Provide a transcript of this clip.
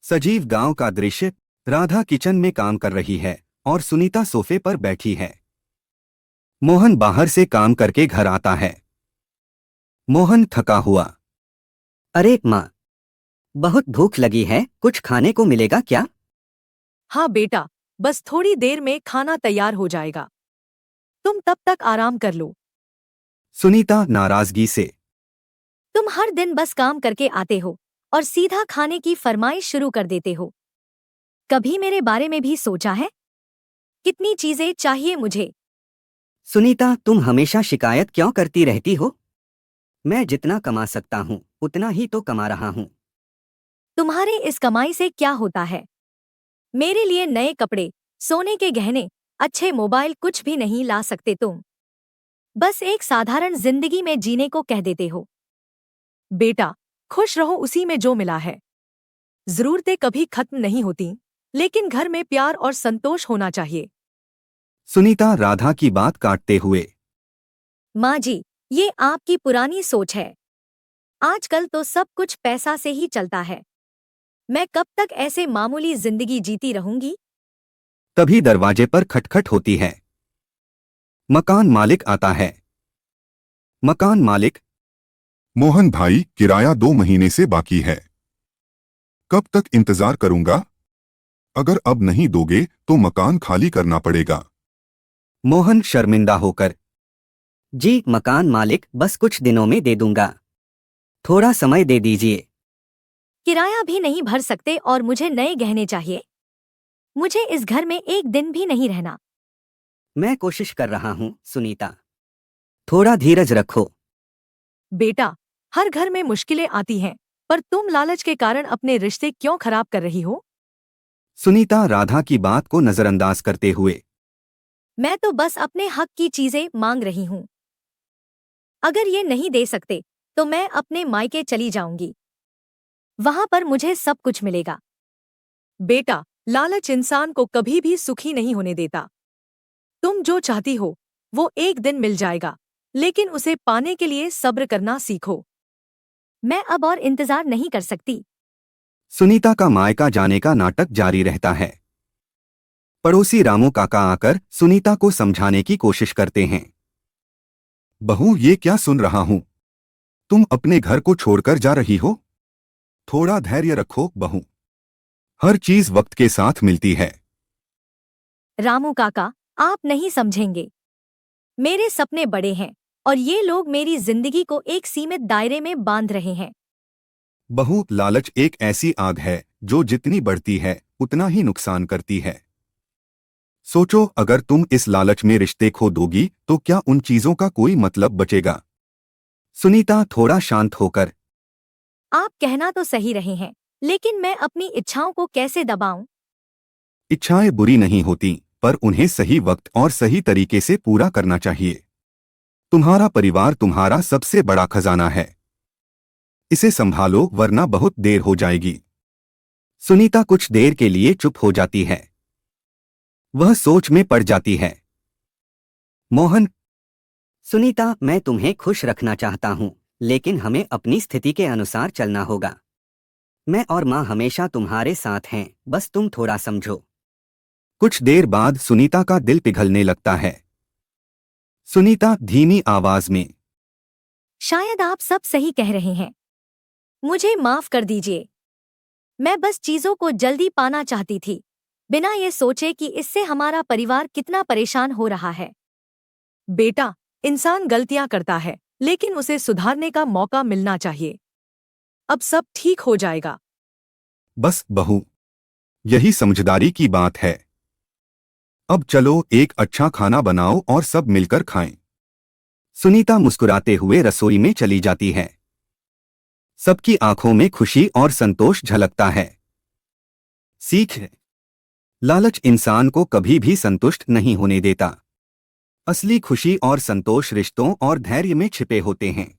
सजीव गांव का दृश्य। राधा किचन में काम कर रही है और सुनीता सोफे पर बैठी है। मोहन बाहर से काम करके घर आता है। मोहन थका हुआ। अरे माँ, बहुत भूख लगी है, कुछ खाने को मिलेगा क्या? हाँ बेटा, बस थोड़ी देर में खाना तैयार हो जाएगा। तुम तब तक आराम कर लो। सुनीता नाराजगी से। तुम हर दिन बस काम करके आते हो और सीधा खाने की फरमाइश शुरू कर देते हो। कभी मेरे बारे में भी सोचा है? कितनी चीजें चाहिए मुझे? सुनीता, तुम हमेशा शिकायत क्यों करती रहती हो? मैं जितना कमा सकता हूँ उतना ही तो कमा रहा हूँ। तुम्हारे इस कमाई से क्या होता है? मेरे लिए नए कपड़े, सोने के गहने, अच्छे मोबाइल कुछ भी नहीं ला सकते तुम। बस एक साधारण जिंदगी में जीने को कह देते हो। बेटा, खुश रहो उसी में जो मिला है। जरूरतें कभी खत्म नहीं होती, लेकिन घर में प्यार और संतोष होना चाहिए। सुनीता राधा की बात काटते हुए। माँ जी, ये आपकी पुरानी सोच है। आजकल तो सब कुछ पैसा से ही चलता है। मैं कब तक ऐसे मामूली जिंदगी जीती रहूंगी? तभी दरवाजे पर खटखट होती है। मकान मालिक आता है। मकान मालिक। मोहन भाई, किराया 2 महीने से बाकी है। कब तक इंतजार करूंगा? अगर अब नहीं दोगे तो मकान खाली करना पड़ेगा। मोहन शर्मिंदा होकर। जी मकान मालिक, बस कुछ दिनों में दे दूंगा। थोड़ा समय दे दीजिए। किराया भी नहीं भर सकते और मुझे नए गहने चाहिए। मुझे इस घर में एक दिन भी नहीं रहना। मैं कोशिश कर रहा हूँ सुनीता, थोड़ा धीरज रखो। बेटा, हर घर में मुश्किलें आती हैं, पर तुम लालच के कारण अपने रिश्ते क्यों खराब कर रही हो? सुनीता राधा की बात को नजरअंदाज करते हुए। मैं तो बस अपने हक की चीजें मांग रही हूँ। अगर ये नहीं दे सकते तो मैं अपने मायके चली जाऊंगी। वहां पर मुझे सब कुछ मिलेगा। बेटा, लालच इंसान को कभी भी सुखी नहीं होने देता। तुम जो चाहती हो वो एक दिन मिल जाएगा, लेकिन उसे पाने के लिए सब्र करना सीखो। मैं अब और इंतजार नहीं कर सकती। सुनीता का मायका जाने का नाटक जारी रहता है। पड़ोसी रामू काका आकर सुनीता को समझाने की कोशिश करते हैं। बहू, ये क्या सुन रहा हूं? तुम अपने घर को छोड़कर जा रही हो? थोड़ा धैर्य रखो बहू। हर चीज वक्त के साथ मिलती है। रामू काका, आप नहीं समझेंगे। मेरे सपने बड़े हैं और ये लोग मेरी जिंदगी को एक सीमित दायरे में बांध रहे हैं। बहू, लालच एक ऐसी आग है जो जितनी बढ़ती है उतना ही नुकसान करती है। सोचो, अगर तुम इस लालच में रिश्ते खो दोगी तो क्या उन चीजों का कोई मतलब बचेगा? सुनीता थोड़ा शांत होकर। आप कहना तो सही रहे हैं, लेकिन मैं अपनी इच्छाओं को कैसे दबाऊं? इच्छाएं बुरी नहीं होती, पर उन्हें सही वक्त और सही तरीके से पूरा करना चाहिए। तुम्हारा परिवार तुम्हारा सबसे बड़ा खजाना है। इसे संभालो वरना बहुत देर हो जाएगी। सुनीता कुछ देर के लिए चुप हो जाती है। वह सोच में पड़ जाती है। मोहन। सुनीता, मैं तुम्हें खुश रखना चाहता हूँ, लेकिन हमें अपनी स्थिति के अनुसार चलना होगा। मैं और माँ हमेशा तुम्हारे साथ हैं, बस तुम थोड़ा समझो। कुछ देर बाद सुनीता का दिल पिघलने लगता है। सुनीता धीमी आवाज में। शायद आप सब सही कह रहे हैं। मुझे माफ कर दीजिए। मैं बस चीजों को जल्दी पाना चाहती थी, बिना ये सोचे कि इससे हमारा परिवार कितना परेशान हो रहा है। बेटा, इंसान गलतियां करता है, लेकिन उसे सुधारने का मौका मिलना चाहिए। अब सब ठीक हो जाएगा। बस बहू, यही समझदारी की बात है। अब चलो एक अच्छा खाना बनाओ और सब मिलकर खाएं। सुनीता मुस्कुराते हुए रसोई में चली जाती है। सबकी आंखों में खुशी और संतोष झलकता है। सीख है, लालच इंसान को कभी भी संतुष्ट नहीं होने देता। असली खुशी और संतोष रिश्तों और धैर्य में छिपे होते हैं।